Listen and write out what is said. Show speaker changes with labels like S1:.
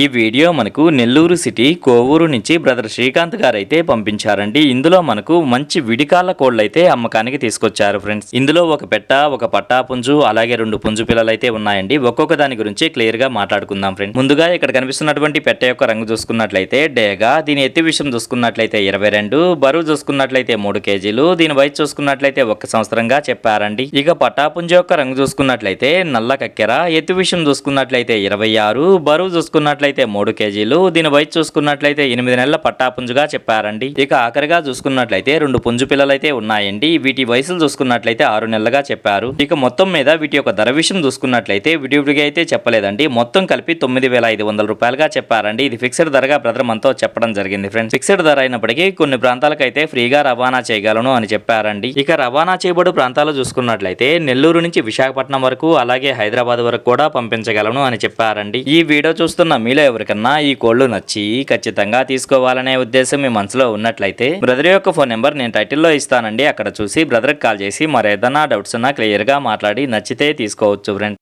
S1: ఈ వీడియో మనకు నెల్లూరు సిటీ కోవూరు నుంచి బ్రదర్ శ్రీకాంత్ గారు అయితే పంపించారండి. ఇందులో మనకు మంచి విడికాళ్ళ కోళ్ళు అయితే అమ్మకానికి తీసుకొచ్చారు ఫ్రెండ్స్. ఇందులో ఒక పెట్ట, ఒక పట్టా పుంజు, అలాగే 2 పుంజు పిల్లలు అయితే ఉన్నాయండి. ఒక్కొక్క దాని గురించి క్లియర్ గా మాట్లాడుకుందాం ఫ్రెండ్స్. ముందుగా ఇక్కడ కనిపిస్తున్నటువంటి పెట్ట యొక్క రంగు చూసుకున్నట్లయితే డేగా, దీని ఎత్తి విషయం చూసుకున్నట్లయితే 22, బరువు చూసుకున్నట్లయితే 3 కేజీలు, దీని వయసు చూసుకున్నట్లయితే 1 సంవత్సరంగా చెప్పారండి. ఇక పట్టా పుంజు యొక్క రంగు చూసుకున్నట్లయితే నల్ల కక్కెర, ఎత్తి విషయం చూసుకున్నట్లయితే 26, బరువు చూసుకున్నట్లయితే 3 కేజీలు, దీని వయసు చూసుకున్నట్లయితే 8 నెలల పట్టాపుంజుగా చెప్పారండి. ఇక ఆఖరిగా చూసుకున్నట్లయితే 2 పుంజు పిల్లలైతే ఉన్నాయండి. వీటి వయసులు చూసుకున్నట్లయితే 6 నెలలుగా చెప్పారు. ఇక మొత్తం మీద వీటి యొక్క ధర విషయం చూసుకున్నట్లయితే విడివిడిగా అయితే చెప్పలేదండి. మొత్తం కలిపి 9,500 రూపాయలుగా చెప్పారండి. ఇది ఫిక్స్డ్ ధరగా బ్రదర్ మనతో చెప్పడం జరిగింది ఫ్రెండ్స్. ఫిక్స్డ్ ధర అయినప్పటికీ కొన్ని ప్రాంతాలకైతే ఫ్రీగా రవాణా చేయగలను అని చెప్పారండి. ఇక రవాణా చేయబడు ప్రాంతాలు చూసుకున్నట్లయితే నెల్లూరు నుంచి విశాఖపట్నం వరకు, అలాగే హైదరాబాద్ వరకు కూడా పంపించగలను అని చెప్పారండి. ఈ వీడియో చూస్తున్న మీలో ఎవరికన్నా ఈ కోళ్లు నచ్చి ఖచ్చితంగా తీసుకోవాలనే ఉద్దేశం మీ మనసులో ఉన్నట్లయితే బ్రదర్ యొక్క ఫోన్ నెంబర్ నేను టైటిల్లో ఇస్తానండి. అక్కడ చూసి బ్రదర్కి కాల్ చేసి మరేదన్నా డౌట్స్ ఉన్నా క్లియర్ గా మాట్లాడి నచ్చితే తీసుకోవచ్చు ఫ్రెండ్స్.